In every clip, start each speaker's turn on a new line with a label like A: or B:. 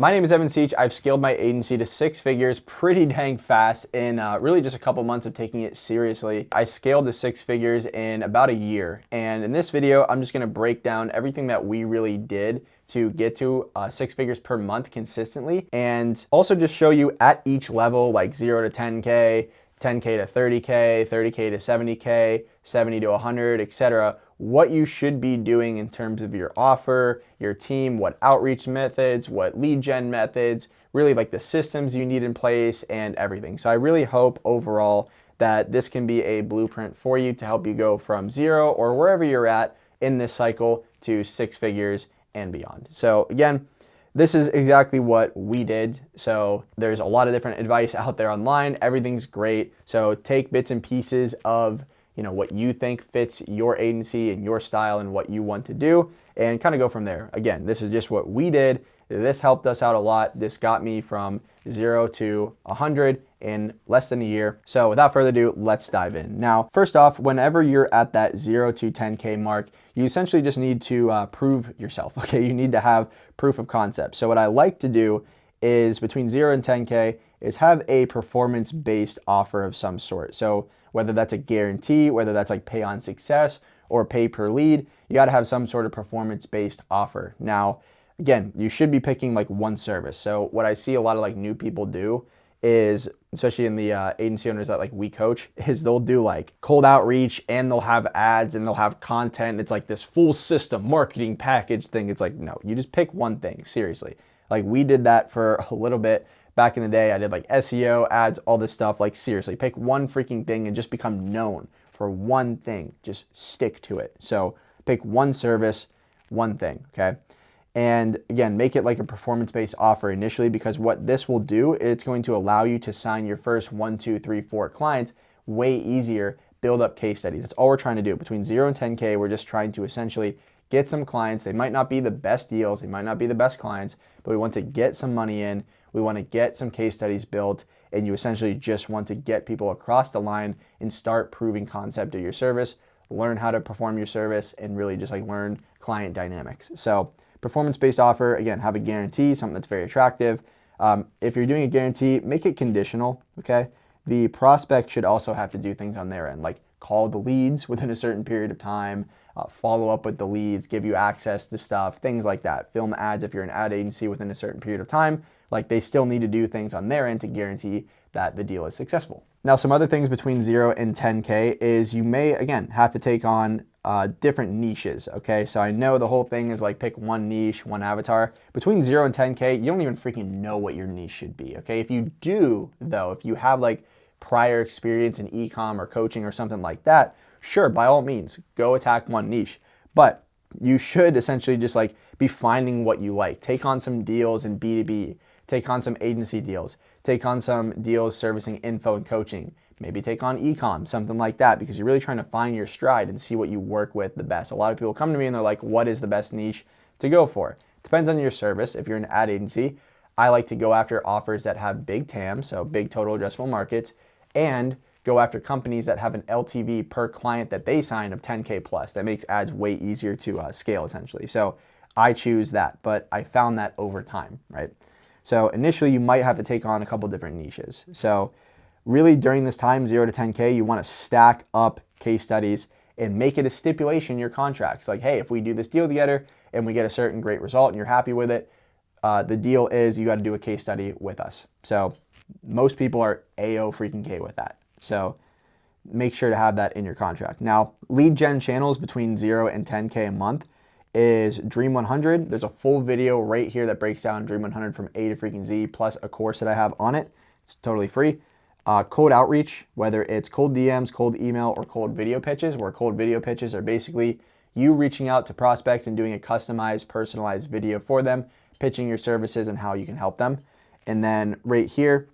A: My name is Seech. I've scaled my agency to 6 figures pretty dang fast in really just a couple months of taking it seriously. I scaled to 6 figures in about a year. And in this video, I'm just gonna break down everything that we really did to get to 6 figures per month consistently. And also just show you at each level, like 0 to 10K, 10K to 30K, 30K to 70K, 70 to 100, etc., what you should be doing in terms of your offer, your team, what outreach methods, what lead gen methods, really like the systems you need in place and everything. So I really hope overall that this can be a blueprint for you to help you go from 0 or wherever you're at in this cycle to 6 figures and beyond. So again, this is exactly what we did. So there's a lot of different advice out there online. Everything's great. So take bits and pieces of what you think fits your agency and your style and what you want to do and kind of go from there. Again, this is just what we did. This helped us out a lot. This got me from 0 to 100 in less than a year. So without further ado, let's dive in. Now, first off, whenever you're at that 0 to 10K mark, you essentially just need to prove yourself, okay? You need to have proof of concept. So what I like to do is between 0 and 10K is have a performance-based offer of some sort. So whether that's a guarantee, whether that's like pay on success or pay per lead, you got to have some sort of performance-based offer. Now, again, you should be picking like one service. So what I see a lot of like new people do is, especially in the agency owners that like we coach, is they'll do like cold outreach and they'll have ads and they'll have content. It's like this full system marketing package thing. It's like, no, you just pick one thing, seriously. Like we did that for a little bit back in the day. I did like SEO, ads, all this stuff. Like seriously, pick one freaking thing and just become known for one thing. Just stick to it. So pick one service, one thing, okay? And again, make it like a performance-based offer initially, because what this will do, it's going to allow you to sign your first 1, 2, 3, 4 clients way easier, build up case studies. That's all we're trying to do. Between 0 and 10K, we're just trying to essentially get some clients. They might not be the best deals, they might not be the best clients, but we want to get some money in, we want to get some case studies built, and you essentially just want to get people across the line and start proving concept of your service, learn how to perform your service, and really just like learn client dynamics. So performance-based offer, again, have a guarantee, something that's very attractive. If you're doing a guarantee, make it conditional, okay? The prospect should also have to do things on their end, like call the leads within a certain period of time, follow up with the leads, give you access to stuff, things like that. Film ads if you're an ad agency within a certain period of time. Like they still need to do things on their end to guarantee that the deal is successful. Now, some other things between 0 and 10K is you may, again, have to take on different niches, okay? So I know the whole thing is like pick one niche, one avatar. Between 0 and 10K, you don't even freaking know what your niche should be, okay? If you do, though, if you have like prior experience in e-com or coaching or something like that, sure, by all means, go attack one niche. But you should essentially just like be finding what you like. Take on some deals in B2B, take on some agency deals, take on some deals servicing info and coaching, maybe take on e-com, something like that, because you're really trying to find your stride and see what you work with the best. A lot of people come to me and they're like, what is the best niche to go for? Depends on your service. If you're an ad agency, I like to go after offers that have big TAM, so big total addressable markets, and go after companies that have an LTV per client that they sign of 10K plus. That makes ads way easier to scale essentially. So I choose that, but I found that over time, right? So initially you might have to take on a couple different niches. So really during this time, 0 to 10K, you want to stack up case studies and make it a stipulation in your contracts. Like, hey, if we do this deal together and we get a certain great result and you're happy with it, the deal is you got to do a case study with us. So most people are AO freaking K with that. So make sure to have that in your contract. Now, lead gen channels between 0 and 10K a month is Dream 100. There's a full video right here that breaks down Dream 100 from A to freaking Z, plus a course that I have on it. It's totally free. Cold outreach, whether it's cold DMs, cold email, or cold video pitches, where cold video pitches are basically you reaching out to prospects and doing a customized, personalized video for them, pitching your services and how you can help them. And then right here,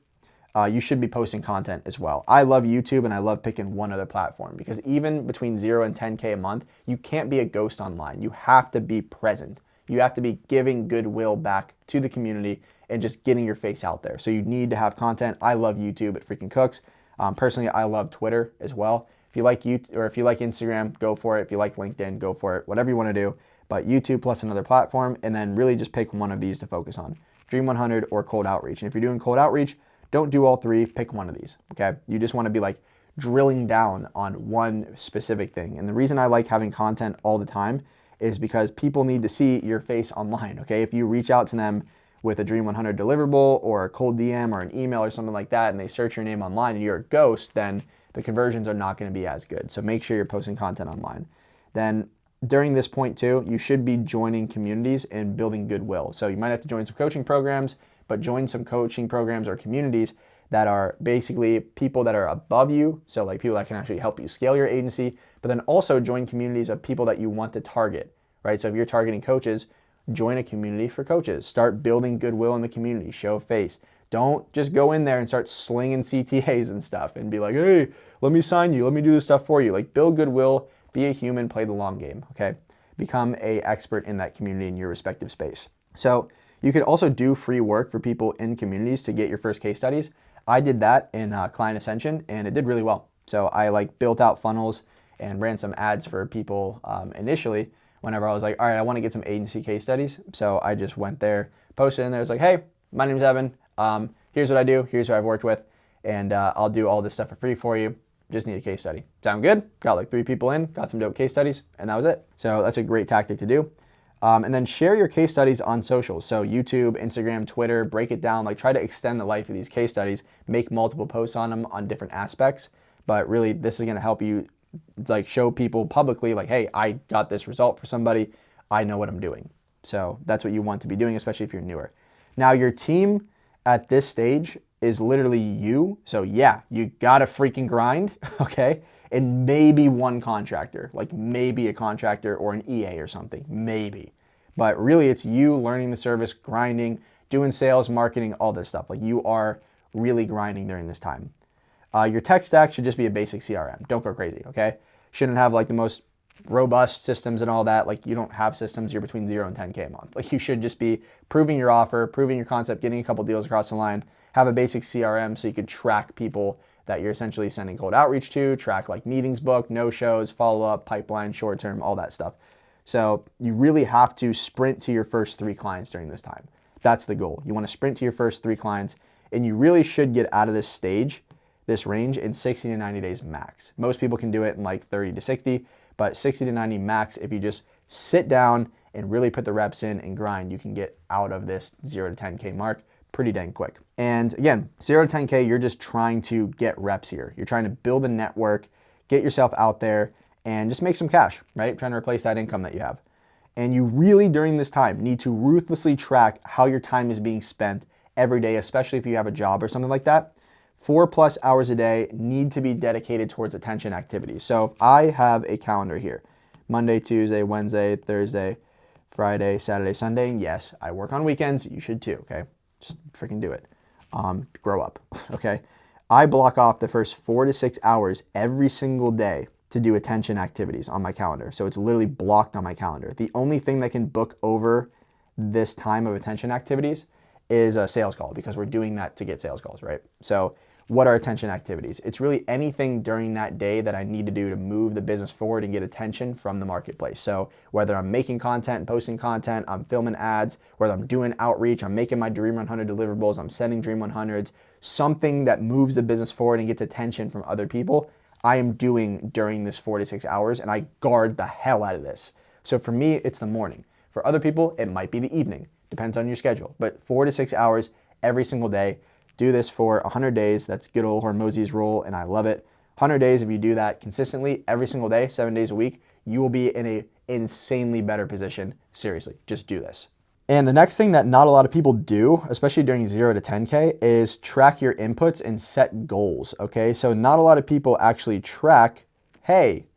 A: you should be posting content as well. I love YouTube and I love picking one other platform, because even between 0 and 10K a month, you can't be a ghost online. You have to be present. You have to be giving goodwill back to the community and just getting your face out there. So you need to have content. I love YouTube, it freaking cooks. Personally, I love Twitter as well. If you like YouTube, or if you like Instagram, go for it. If you like LinkedIn, go for it. Whatever you want to do. But YouTube plus another platform, and then really just pick one of these to focus on. Dream 100, or cold outreach. And if you're doing cold outreach, don't do all three, pick one of these, okay? You just wanna be like drilling down on one specific thing. And the reason I like having content all the time is because people need to see your face online, okay? If you reach out to them with a Dream 100 deliverable or a cold DM or an email or something like that, and they search your name online and you're a ghost, then the conversions are not gonna be as good. So make sure you're posting content online. Then during this point too, you should be joining communities and building goodwill. So you might have to join some coaching programs, but join some coaching programs or communities that are basically people that are above you. So like people that can actually help you scale your agency, but then also join communities of people that you want to target, right? So if you're targeting coaches, join a community for coaches. Start building goodwill in the community, show face. Don't just go in there and start slinging CTAs and stuff and be like, hey, let me sign you, let me do this stuff for you. Like build goodwill, be a human, play the long game, okay? Become an expert in that community in your respective space. So you could also do free work for people in communities to get your first case studies. I did that in Client Ascension and it did really well. So I like built out funnels and ran some ads for people initially whenever I was like, all right, I want to get some agency case studies. So I just went there, posted in there. It's like, hey, my name's Evan. Here's what I do. Here's who I've worked with. And I'll do all this stuff for free for you. Just need a case study. Sound good? Got like 3 people in, got some dope case studies, and that was it. So that's a great tactic to do. And then share your case studies on socials. So YouTube, Instagram, Twitter, break it down, like try to extend the life of these case studies, make multiple posts on them on different aspects. But really this is gonna help you like show people publicly like, hey, I got this result for somebody. I know what I'm doing. So that's what you want to be doing, especially if you're newer. Now your team at this stage is literally you. So yeah, you gotta freaking grind, okay? And maybe one contractor, like maybe a contractor or an EA or something, maybe. But really it's you learning the service, grinding, doing sales, marketing, all this stuff. Like you are really grinding during this time. Your tech stack should just be a basic CRM. Don't go crazy, okay? Shouldn't have like the most robust systems and all that. Like you don't have systems, you're between 0 and 10K a month. Like you should just be proving your offer, proving your concept, getting a couple deals across the line, have a basic CRM so you could track people that you're essentially sending cold outreach to, track like meetings booked, no-shows, follow-up, pipeline, short-term, all that stuff. So you really have to sprint to your first 3 clients during this time. That's the goal. You want to sprint to your first 3 clients, and you really should get out of this stage, this range, in 60 to 90 days max. Most people can do it in like 30 to 60, but 60 to 90 max, if you just sit down and really put the reps in and grind, you can get out of this 0 to 10K mark pretty dang quick. And again, 0 to 10K, you're just trying to get reps here. You're trying to build a network, get yourself out there, and just make some cash, right? Trying to replace that income that you have. And you really, during this time, need to ruthlessly track how your time is being spent every day, especially if you have a job or something like that. 4+ hours a day need to be dedicated towards attention activities. So if I have a calendar here, Monday, Tuesday, Wednesday, Thursday, Friday, Saturday, Sunday, and yes, I work on weekends, you should too, okay? Just freaking do it. Grow up, okay? I block off the first 4 to 6 hours every single day to do attention activities on my calendar. So it's literally blocked on my calendar. The only thing that can book over this time of attention activities is a sales call, because we're doing that to get sales calls, right? So what are attention activities? It's really anything during that day that I need to do to move the business forward and get attention from the marketplace. So whether I'm making content and posting content, I'm filming ads, whether I'm doing outreach, I'm making my Dream 100 deliverables, I'm sending Dream 100s, something that moves the business forward and gets attention from other people, I am doing during this 4 to 6 hours, and I guard the hell out of this. So for me, it's the morning. For other people, it might be the evening. Depends on your schedule. But 4 to 6 hours every single day. Do this for 100 days. That's good old Hormozy's rule, and I love it. 100 days, if you do that consistently every single day, 7 days a week, you will be in an insanely better position. Seriously, just do this. And the next thing that not a lot of people do, especially during 0 to 10K, is track your inputs and set goals, okay? So not a lot of people actually track, hey,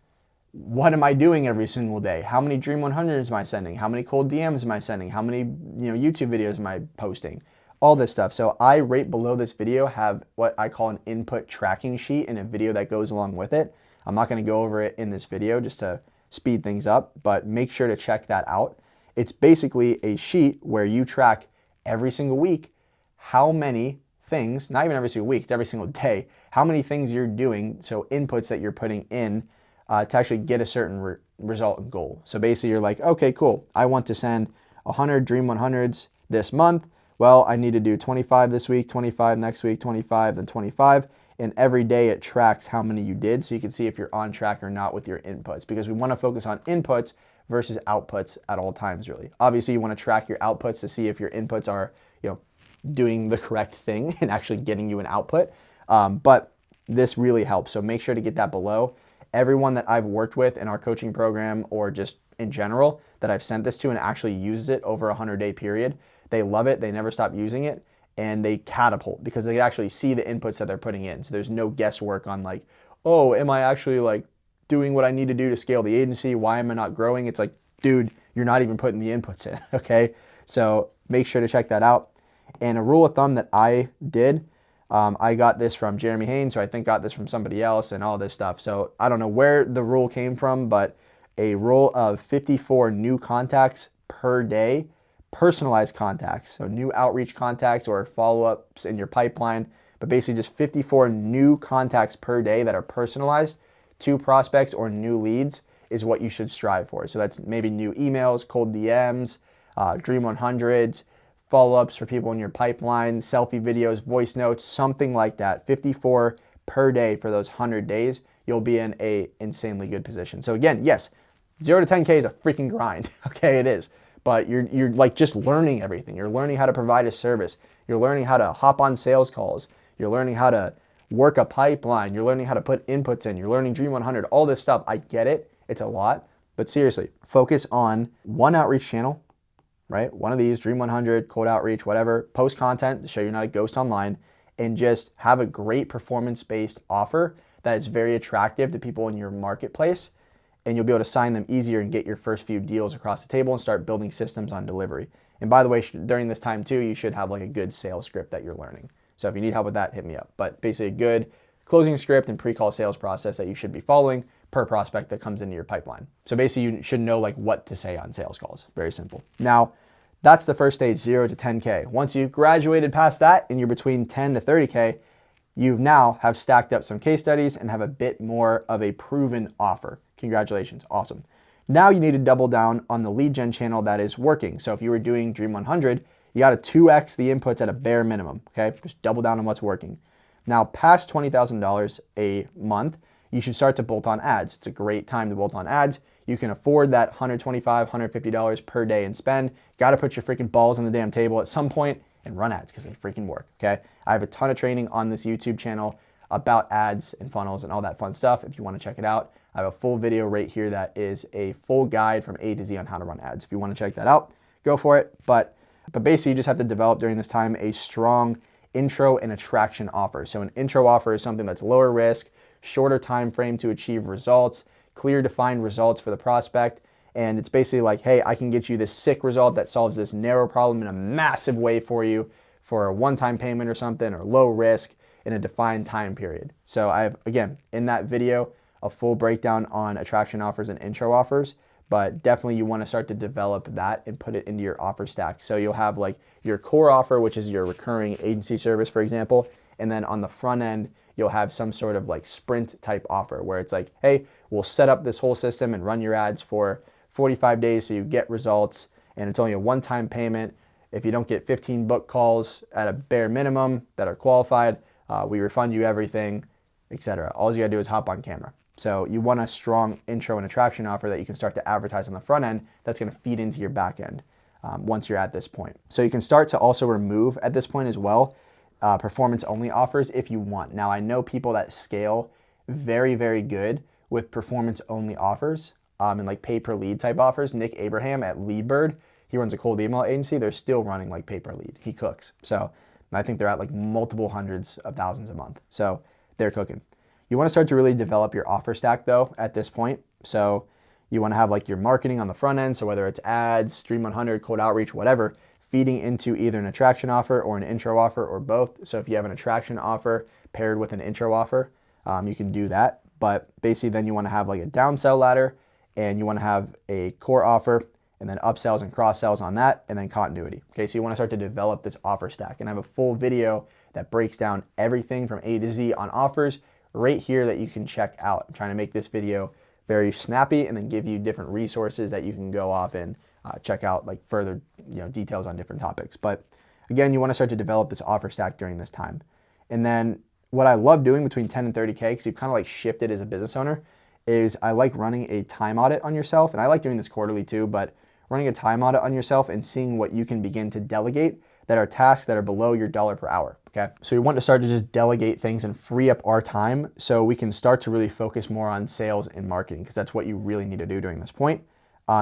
A: what am I doing every single day? How many Dream 100s am I sending? How many cold DMs am I sending? How many YouTube videos am I posting? All this stuff. So I, right below this video, have what I call an input tracking sheet and a video that goes along with it. I'm not going to go over it in this video just to speed things up, but make sure to check that out. It's basically a sheet where you track every single week how many things, not even every single week, it's every single day, how many things you're doing, so inputs that you're putting in to actually get a certain result and goal. So basically you're like, okay, cool, I want to send 100 Dream 100s this month. well, I need to do 25 this week, 25 next week, 25, then 25. And every day it tracks how many you did, so you can see if you're on track or not with your inputs, because we want to focus on inputs versus outputs at all times, really. Obviously, you want to track your outputs to see if your inputs are, doing the correct thing and actually getting you an output. But this really helps. So make sure to get that below. Everyone that I've worked with in our coaching program or just in general that I've sent this to and actually uses it over a 100-day period, they love it. They never stop using it, and they catapult because they actually see the inputs that they're putting in. So there's no guesswork on like, oh, am I actually like doing what I need to do to scale the agency? Why am I not growing? It's like, dude, you're not even putting the inputs in, okay? So make sure to check that out. And a rule of thumb that I did, I got this from Jeremy Haynes, so I think got this from somebody else and all this stuff. So I don't know where the rule came from, but a rule of 54 new contacts per day, personalized contacts, so new outreach contacts or follow-ups in your pipeline, but basically just 54 new contacts per day that are personalized to prospects or new leads is what you should strive for. So that's maybe new emails, cold DMs, Dream 100s, follow-ups for people in your pipeline, selfie videos, voice notes, something like that. 54 per day for those 100 days, you'll be in a insanely good position. So again, yes, 0 to 10K is a freaking grind. Okay, it is. But you're like just learning everything. You're learning how to provide a service. You're learning how to hop on sales calls. You're learning how to work a pipeline. You're learning how to put inputs in. You're learning Dream 100, all this stuff. I get it. It's a lot. But seriously, focus on one outreach channel, right? One of these, Dream 100, cold outreach, whatever. Post content to show you're not a ghost online, and just have a great performance-based offer that is very attractive to people in your marketplace, and you'll be able to sign them easier and get your first few deals across the table and start building systems on delivery. And by the way, during this time too, you should have like a good sales script that you're learning. So if you need help with that, hit me up. But basically a good closing script and pre-call sales process that you should be following per prospect that comes into your pipeline. So basically you should know like what to say on sales calls. Very simple. Now, that's the first stage, 0 to 10K. Once you've graduated past that and you're between 10 to 30K, you now have stacked up some case studies and have a bit more of a proven offer. Congratulations, awesome. Now you need to double down on the lead gen channel that is working. So if you were doing Dream 100, you got to 2x the inputs at a bare minimum, okay? Just double down on what's working. Now, past $20,000 a month, you should start to bolt on ads. It's a great time to bolt on ads. You can afford that $125, $150 per day in spend. Got to put your freaking balls on the damn table at some point and run ads because they freaking work, okay? I have a ton of training on this YouTube channel about ads and funnels and all that fun stuff. If you want to check it out, I have a full video right here that is a full guide from A to Z on how to run ads. If you want to check that out, go for it. But basically, you just have to develop during this time a strong intro and attraction offer. So an intro offer is something that's lower risk, shorter time frame to achieve results, clear defined results for the prospect. And it's basically like, hey, I can get you this sick result that solves this narrow problem in a massive way for you for a one-time payment or something, or low risk in a defined time period. So I have, again, in that video, a full breakdown on attraction offers and intro offers, but definitely you want to start to develop that and put it into your offer stack. So you'll have like your core offer, which is your recurring agency service, for example, and then on the front end, you'll have some sort of like sprint type offer where it's like, hey, we'll set up this whole system and run your ads for 45 days so you get results, and it's only a one-time payment. If you don't get 15 book calls at a bare minimum that are qualified, we refund you everything, etc. All you gotta do is hop on camera. So you want a strong intro and attraction offer that you can start to advertise on the front end that's gonna feed into your back end once you're at this point. So you can start to also remove at this point as well performance only offers if you want. Now I know people that scale very, very good with performance only offers and like pay per lead type offers. Nick Abraham at Leadbird, he runs a cold email agency. They're still running like pay per lead. He cooks. So I think they're at like multiple hundreds of thousands a month. So they're cooking. You want to start to really develop your offer stack though at this point. So you want to have like your marketing on the front end. So whether it's ads, Dream 100, cold outreach, whatever, feeding into either an attraction offer or an intro offer or both. So if you have an attraction offer paired with an intro offer, you can do that. But basically then you want to have like a downsell ladder, and you want to have a core offer and then upsells and cross sells on that, and then continuity. Okay, so you want to start to develop this offer stack, and I have a full video that breaks down everything from A to Z on offers right here that you can check out. I'm trying to make this video very snappy and then give you different resources that you can go off and check out like further details on different topics. But again, you want to start to develop this offer stack during this time. And then what I love doing between 10 and 30K, because you've kind of like shifted as a business owner, is I like running a time audit on yourself. And I like doing this quarterly too, but running a time audit on yourself and seeing what you can begin to delegate that are tasks that are below your dollar per hour. Okay. So we want to start to just delegate things and free up our time so we can start to really focus more on sales and marketing, because that's what you really need to do during this point.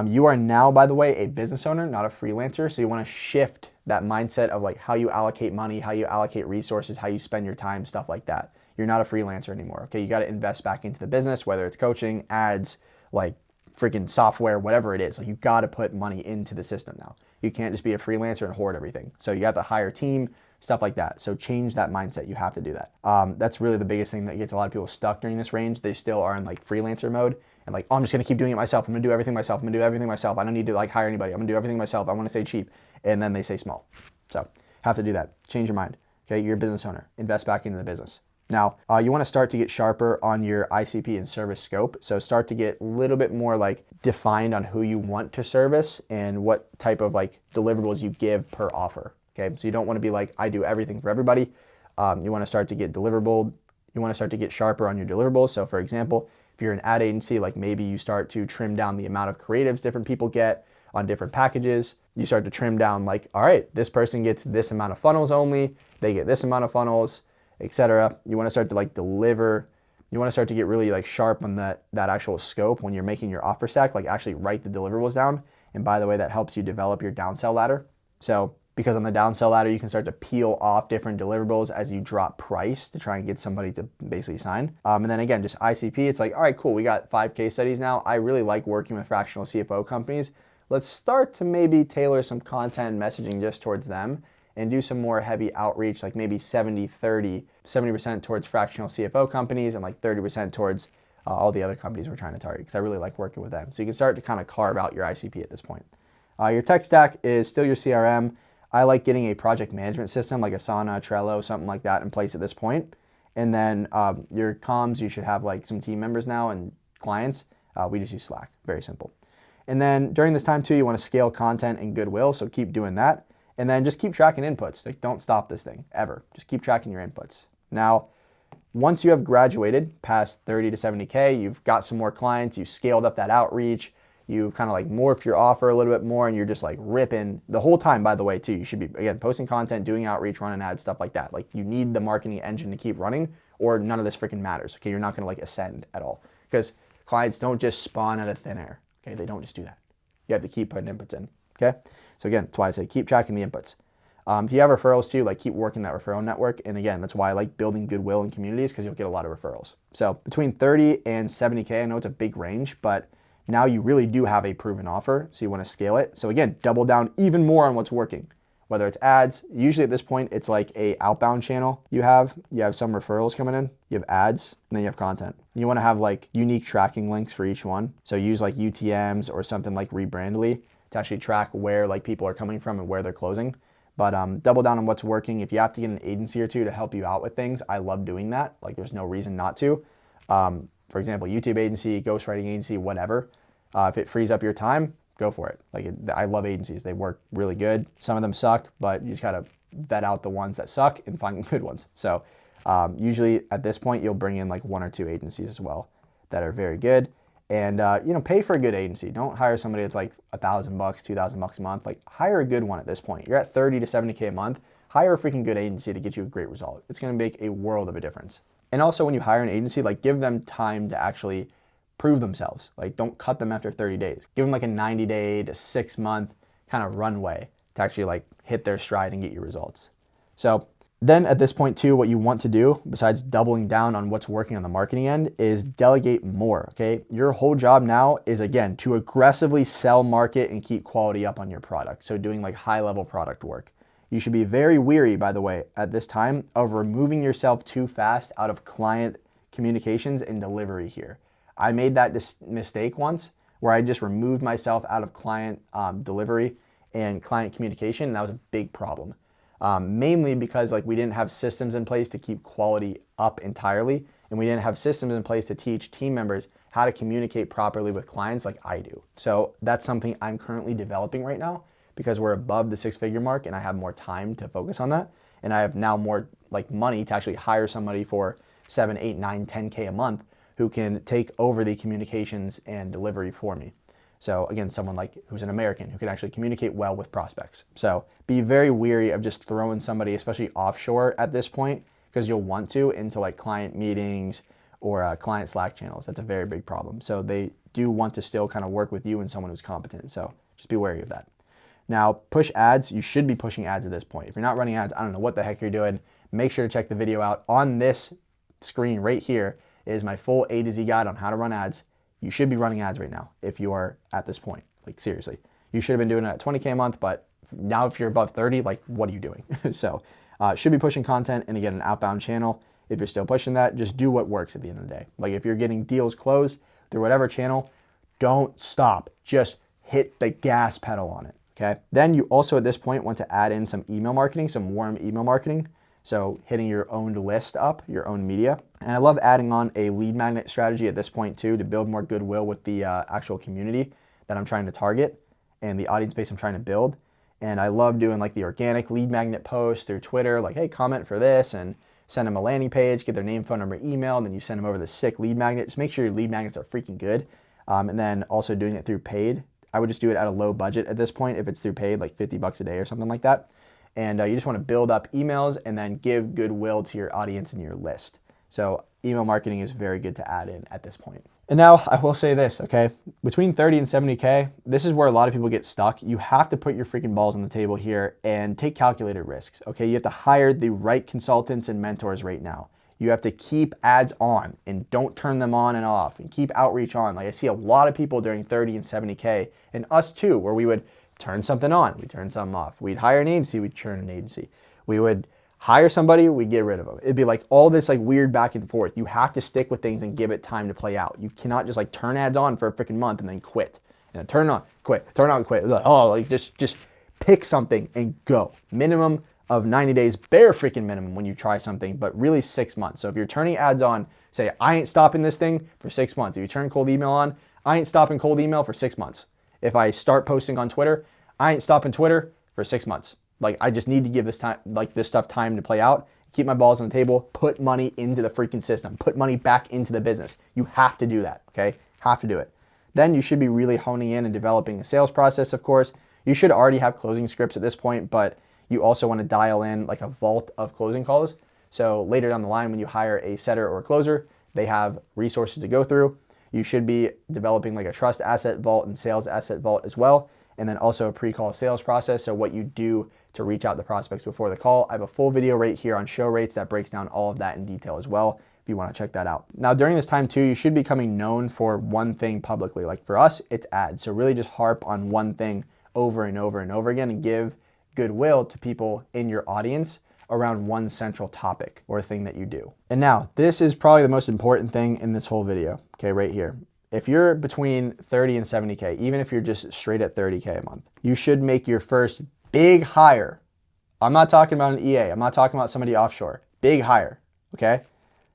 A: You are now, by the way, a business owner, not a freelancer. So you want to shift that mindset of like how you allocate money, how you allocate resources, how you spend your time, stuff like that. You're not a freelancer anymore. Okay. You got to invest back into the business, whether it's coaching, ads, like freaking software, whatever it is. Like you got to put money into the system now. You can't just be a freelancer and hoard everything. So you have to hire a team, stuff like that. So change that mindset. You have to do that. That's really the biggest thing that gets a lot of people stuck during this range. They still are in like freelancer mode and like, oh, I'm just going to keep doing it myself. I'm going to do everything myself. I'm going to do everything myself. I don't need to like hire anybody. I'm going to do everything myself. I want to stay cheap. And then they stay small. So have to do that. Change your mind. Okay. You're a business owner. Invest back into the business. Now, you want to start to get sharper on your ICP and service scope. So start to get a little bit more like defined on who you want to service and what type of like deliverables you give per offer. Okay. So you don't want to be like, I do everything for everybody. You want to start to get deliverable. You want to start to get sharper on your deliverables. So for example, if you're an ad agency, like maybe you start to trim down the amount of creatives different people get on different packages. You start to trim down like, all right, this person gets this amount of funnels only. They get this amount of funnels, etc. You want to start to like deliver. You want to start to get really like sharp on that actual scope when you're making your offer stack, like actually write the deliverables down. And by the way, that helps you develop your downsell ladder. So because on the downsell ladder, you can start to peel off different deliverables as you drop price to try and get somebody to basically sign. And then again, just ICP, it's like, all right, cool. We got 5 case studies now. I really like working with fractional CFO companies. Let's start to maybe tailor some content and messaging just towards them and do some more heavy outreach, like maybe 70-30, 70% towards fractional CFO companies and like 30% towards all the other companies we're trying to target, because I really like working with them. So you can start to kind of carve out your ICP at this point. Your tech stack is still your CRM. I like getting a project management system like Asana, Trello, something like that in place at this point. And then your comms, you should have like some team members now and clients. We just use Slack, very simple. And then during this time too, you want to scale content and goodwill. So keep doing that. And then just keep tracking inputs. Like don't stop this thing ever. Just keep tracking your inputs. Now, once you have graduated past 30 to 70K, you've got some more clients, you scaled up that outreach, you kind of like morphed your offer a little bit more, and you're just like ripping the whole time, by the way, too. You should be, again, posting content, doing outreach, running ads, stuff like that. Like you need the marketing engine to keep running or none of this freaking matters. Okay. You're not going to like ascend at all, because clients don't just spawn out of thin air. Okay. They don't just do that. You have to keep putting inputs in. Okay. So again, that's why I say keep tracking the inputs. If you have referrals too, like keep working that referral network. And again, that's why I like building goodwill in communities, because you'll get a lot of referrals. So between 30 and 70K, I know it's a big range, but now you really do have a proven offer. So you want to scale it. So again, double down even more on what's working, whether it's ads. Usually at this point, it's like a outbound channel. You have some referrals coming in, you have ads, and then you have content. You want to have like unique tracking links for each one. So use like UTMs or something like Rebrandly to actually track where like people are coming from and where they're closing. But double down on what's working. If you have to get an agency or two to help you out with things, I love doing that. Like there's no reason not to. For example, YouTube agency, ghostwriting agency, whatever. If it frees up your time, go for it. Like I love agencies. They work really good. Some of them suck, but you just gotta vet out the ones that suck and find good ones. So usually at this point, you'll bring in like 1 or 2 agencies as well that are very good. And pay for a good agency. Don't hire somebody that's like $1,000, $2,000 a month. Like hire a good one at this point. You're at 30 to 70K a month. Hire a freaking good agency to get you a great result. It's gonna make a world of a difference. And also when you hire an agency, like give them time to actually prove themselves. Like don't cut them after 30 days. Give them like a 90-day to 6-month kind of runway to actually like hit their stride and get you results. So then at this point too, what you want to do, besides doubling down on what's working on the marketing end, is delegate more, okay? Your whole job now is, again, to aggressively sell, market, and keep quality up on your product. So doing like high-level product work. You should be very weary, by the way, at this time of removing yourself too fast out of client communications and delivery here. I made that mistake once where I just removed myself out of client delivery and client communication, and that was a big problem. Mainly because like we didn't have systems in place to keep quality up entirely, and we didn't have systems in place to teach team members how to communicate properly with clients like I do. So that's something I'm currently developing right now, because we're above the 6-figure mark and I have more time to focus on that. And I have now more like money to actually hire somebody for 7, 8, 9, 10K a month who can take over the communications and delivery for me. So again, someone like who's an American who can actually communicate well with prospects. So be very weary of just throwing somebody, especially offshore at this point, because you'll want to, into like client meetings or client Slack channels. That's a very big problem. So they do want to still kind of work with you and someone who's competent. So just be wary of that. Now, push ads. You should be pushing ads at this point. If you're not running ads, I don't know what the heck you're doing. Make sure to check the video out. On this screen right here is my full A to Z guide on how to run ads. You should be running ads right now if you are at this point. Like seriously, you should have been doing it at 20K a month, but now if you're above 30, like what are you doing? So should be pushing content and again, an outbound channel. If you're still pushing that, just do what works at the end of the day. Like if you're getting deals closed through whatever channel, don't stop. Just hit the gas pedal on it, okay? Then you also at this point want to add in some email marketing, some warm email marketing. So hitting your own list up, your own media. And I love adding on a lead magnet strategy at this point too, to build more goodwill with the actual community that I'm trying to target and the audience base I'm trying to build. And I love doing like the organic lead magnet posts through Twitter, like, hey, comment for this and send them a landing page, get their name, phone number, email, and then you send them over the sick lead magnet. Just make sure your lead magnets are freaking good. And then also doing it through paid. I would just do it at a low budget at this point if it's through paid, like $50 a day or something like that. And you just want to build up emails and then give goodwill to your audience and your list. So email marketing is very good to add in at this point. And now I will say this, okay? Between 30 and 70K, this is where a lot of people get stuck. You have to put your freaking balls on the table here and take calculated risks, okay? You have to hire the right consultants and mentors right now. You have to keep ads on and don't turn them on and off and keep outreach on. Like I see a lot of people during 30 and 70K and us too, where we would turn something on, we turn something off. We'd hire an agency, we'd churn an agency. We would hire somebody, we'd get rid of them. It'd be like all this like weird back and forth. You have to stick with things and give it time to play out. You cannot just like turn ads on for a freaking month and then quit. And then turn on, quit, turn on, quit. Like, oh, like just pick something and go. Minimum of 90 days, bare freaking minimum when you try something, but really 6 months. So if you're turning ads on, say, I ain't stopping this thing for 6 months. If you turn cold email on, I ain't stopping cold email for 6 months. If I start posting on Twitter, I ain't stopping Twitter for 6 months. Like I just need to give this time, like this stuff time to play out, keep my balls on the table, put money into the freaking system, put money back into the business. You have to do that, okay? Have to do it. Then you should be really honing in and developing a sales process, of course. You should already have closing scripts at this point, but you also want to dial in like a vault of closing calls. So later down the line, when you hire a setter or a closer, they have resources to go through. You should be developing like a trust asset vault and sales asset vault as well. And then also a pre-call sales process. So what you do to reach out to prospects before the call. I have a full video right here on show rates that breaks down all of that in detail as well, if you want to check that out. Now, during this time too, you should be becoming known for one thing publicly. Like for us, it's ads. So really just harp on one thing over and over and over again and give goodwill to people in your audience around one central topic or thing that you do. And now, this is probably the most important thing in this whole video, okay, right here. If you're between 30 and 70K, even if you're just straight at 30K a month, you should make your first big hire. I'm not talking about an EA. I'm not talking about somebody offshore. Big hire, okay?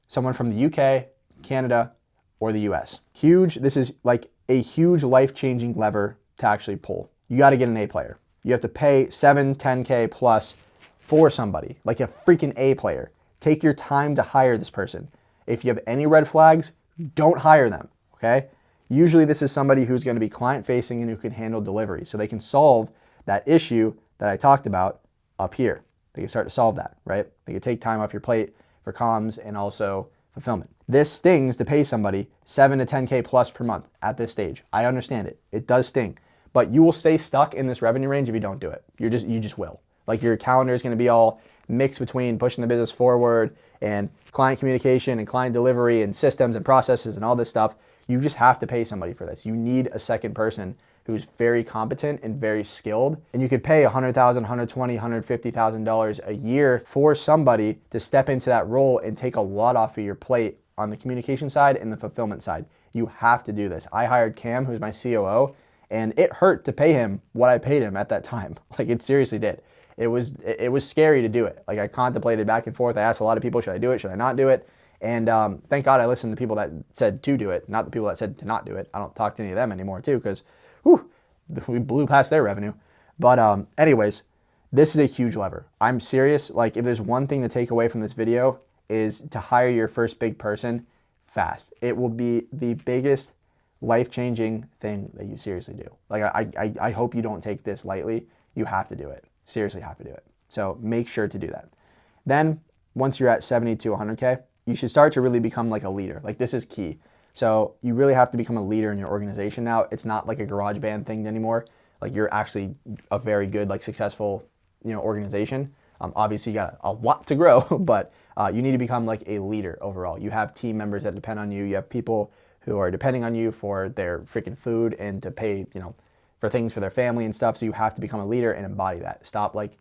A: Someone from the UK, Canada, or the US. Huge, this is like a huge life-changing lever to actually pull. You gotta get an A player. You have to pay 7, 10K plus for somebody, like a freaking A player. Take your time to hire this person. If you have any red flags, don't hire them, okay? Usually this is somebody who's gonna be client-facing and who can handle delivery. So they can solve that issue that I talked about up here. They can start to solve that, right? They can take time off your plate for comms and also fulfillment. This stings to pay somebody 7 to 10K plus per month at this stage. I understand it. It does sting, but you will stay stuck in this revenue range if you don't do it. You just will. Like your calendar is going to be all mixed between pushing the business forward and client communication and client delivery and systems and processes and all this stuff. You just have to pay somebody for this. You need a second person who's very competent and very skilled. And you could pay $100,000, $120,000, $150,000 a year for somebody to step into that role and take a lot off of your plate on the communication side and the fulfillment side. You have to do this. I hired Cam, who's my COO, and it hurt to pay him what I paid him at that time. Like it seriously did. It was scary to do it. Like I contemplated back and forth. I asked a lot of people, should I do it? Should I not do it? And thank God I listened to people that said to do it, not the people that said to not do it. I don't talk to any of them anymore too, because we blew past their revenue. But anyways, this is a huge lever. I'm serious. Like, if there's one thing to take away from this video is to hire your first big person fast. It will be the biggest life-changing thing that you seriously do. Like, I hope you don't take this lightly. You have to do it. Seriously have to do it. So make sure to do that. Then once you're at 70 to 100K, you should start to really become like a leader. Like, this is key. So you really have to become a leader in your organization now. It's not like a garage band thing anymore. Like, you're actually a very good, like, successful, organization. Obviously you got a lot to grow, but you need to become like a leader overall. You have team members that depend on you. You have people who are depending on you for their freaking food and to pay, for things for their family and stuff. So you have to become a leader and embody that. Stop like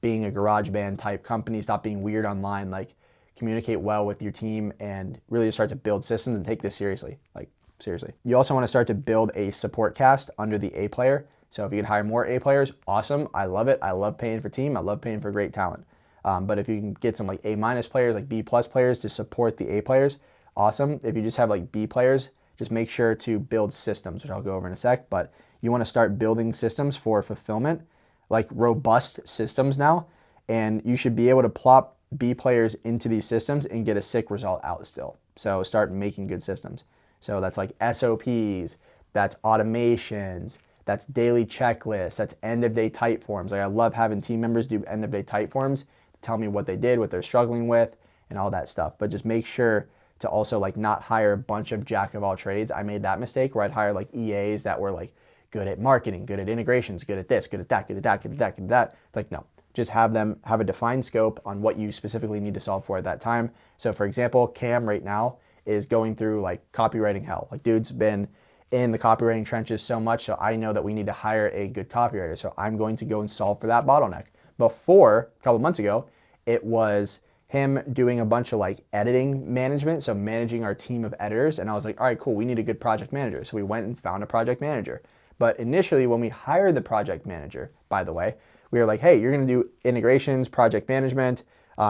A: being a garage band type company. Stop being weird online. Like, communicate well with your team and really start to build systems and take this seriously. Like, seriously. You also want to start to build a support cast under the A player. So if you can hire more A players, awesome. I love it. I love paying for team. I love paying for great talent. But if you can get some like A- players, like B+ players to support the A players, awesome. If you just have like B players, just make sure to build systems, which I'll go over in a sec. But you want to start building systems for fulfillment, like robust systems now. And you should be able to plop B players into these systems and get a sick result out still. So start making good systems. So that's like SOPs, that's automations, that's daily checklists, that's end of day type forms. Like, I love having team members do end of day type forms to tell me what they did, what they're struggling with, and all that stuff. But just make sure to also like not hire a bunch of jack of all trades. I made that mistake where I'd hire like EAs that were like good at marketing, good at integrations, good at this, good at that, good at that, good at that, good at that. It's like, no, just have them have a defined scope on what you specifically need to solve for at that time. So for example, Cam right now is going through like copywriting hell. Like, dude's been in the copywriting trenches so much, so I know that we need to hire a good copywriter. So I'm going to go and solve for that bottleneck. Before, a couple months ago, it was him doing a bunch of like editing management, so managing our team of editors. And I was like, all right, cool, we need a good project manager. So we went and found a project manager. But initially, when we hired the project manager, by the way, we were like, hey, you're gonna do integrations, project management,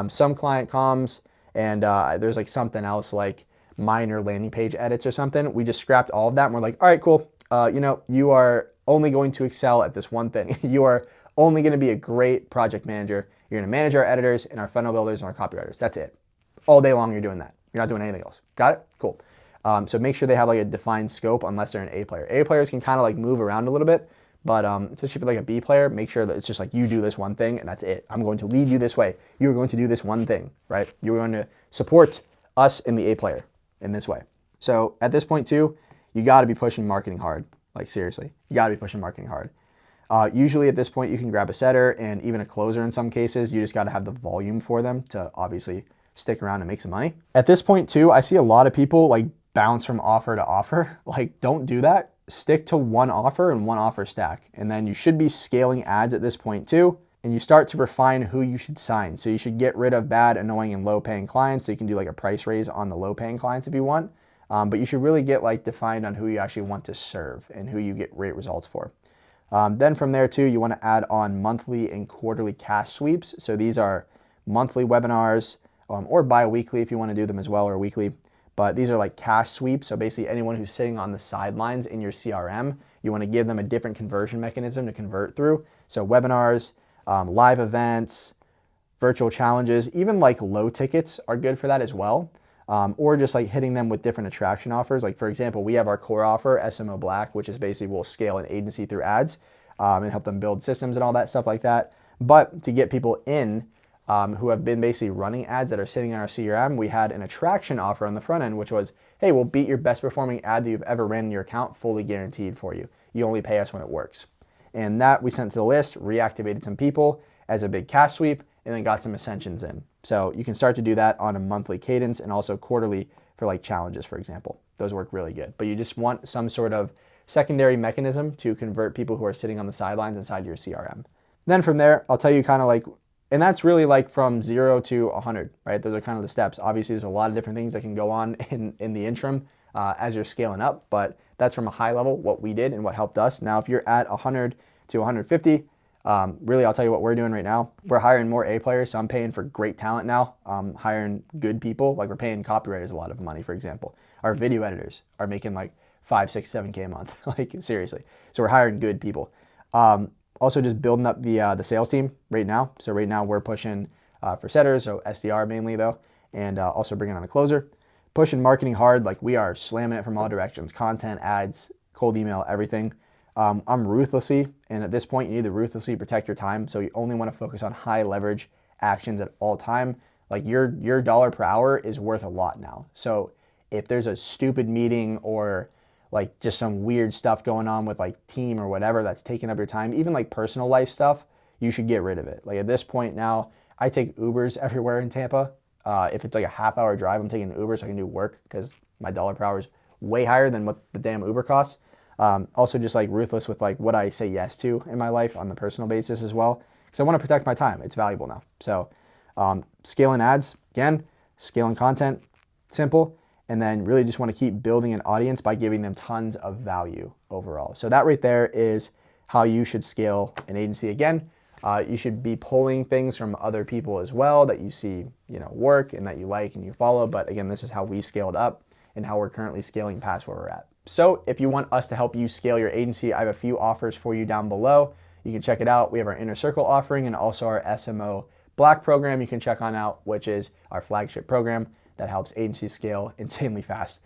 A: some client comms, and there's like something else like minor landing page edits or something. We just scrapped all of that and we're like, all right, cool. You are only going to excel at this one thing. You are only going to be a great project manager. You're going to manage our editors and our funnel builders and our copywriters. That's it. All day long, you're doing that. You're not doing anything else. Got it? Cool. So make sure they have like a defined scope unless they're an A player. A players can kind of like move around a little bit, but especially for like a B player, make sure that it's just like you do this one thing and that's it. I'm going to lead you this way. You're going to do this one thing, right? You're going to support us in the A player in this way. So at this point too, you got to be pushing marketing hard. Like, seriously, you got to be pushing marketing hard. Usually at this point, you can grab a setter and even a closer in some cases. You just got to have the volume for them to obviously stick around and make some money. At this point too, I see a lot of people like bounce from offer to offer. Like, don't do that. Stick to one offer and one offer stack. And then you should be scaling ads at this point too. And you start to refine who you should sign. So you should get rid of bad, annoying, and low-paying clients. So you can do like a price raise on the low-paying clients if you want. But you should really get like defined on who you actually want to serve and who you get great results for. Then from there too, you want to add on monthly and quarterly cash sweeps. So these are monthly webinars or bi-weekly if you want to do them as well, or weekly. But these are like cash sweeps. So basically anyone who's sitting on the sidelines in your CRM, you want to give them a different conversion mechanism to convert through. So webinars, live events, virtual challenges, even like low tickets are good for that as well. Or just like hitting them with different attraction offers. Like, for example, we have our core offer, SMO Black, which is basically we'll scale an agency through ads and help them build systems and all that stuff like that. But to get people in who have been basically running ads that are sitting in our CRM, we had an attraction offer on the front end, which was, hey, we'll beat your best performing ad that you've ever ran in your account, fully guaranteed for you. You only pay us when it works. And that we sent to the list, reactivated some people as a big cash sweep, and then got some ascensions in. So you can start to do that on a monthly cadence and also quarterly for like challenges, for example. Those work really good. But you just want some sort of secondary mechanism to convert people who are sitting on the sidelines inside your CRM. Then from there, I'll tell you kind of like, and that's really like from 0 to 100, right? Those are kind of the steps. Obviously, there's a lot of different things that can go on in the interim as you're scaling up, but that's from a high level what we did and what helped us. Now, if you're at 100 to 150, really, I'll tell you what we're doing right now. We're hiring more A players, so I'm paying for great talent now. Hiring good people, like we're paying copywriters a lot of money, for example. Our video editors are making like 5, 6, 7K a month, like seriously. So we're hiring good people. Also just building up the sales team right now. So right now we're pushing for setters, so SDR mainly though, and also bringing on a closer. Pushing marketing hard, like we are slamming it from all directions, content, ads, cold email, everything. I'm ruthlessly, and at this point you need to ruthlessly protect your time. So you only want to focus on high leverage actions at all time. Like your dollar per hour is worth a lot now. So if there's a stupid meeting or like just some weird stuff going on with like team or whatever that's taking up your time, even like personal life stuff, you should get rid of it. Like at this point now, I take Ubers everywhere in Tampa. If it's like a half-hour drive, I'm taking an Uber so I can do work because my dollar per hour is way higher than what the damn Uber costs. Also just like ruthless with like what I say yes to in my life on the personal basis as well, because I want to protect my time. It's valuable now. So scaling ads, again, scaling content, simple. And then really just want to keep building an audience by giving them tons of value overall. So that right there is how you should scale an agency. Again, you should be pulling things from other people as well that you see, work and that you like and you follow. But again, this is how we scaled up and how we're currently scaling past where we're at. So if you want us to help you scale your agency, I have a few offers for you down below. You can check it out. We have our Inner Circle offering and also our SMO Black program you can check on out, which is our flagship program that helps agencies scale insanely fast,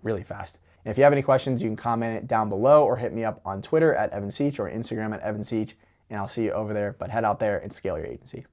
A: really fast. And if you have any questions, you can comment it down below or hit me up on Twitter at Seech or Instagram at Seech, and I'll see you over there. But head out there and scale your agency.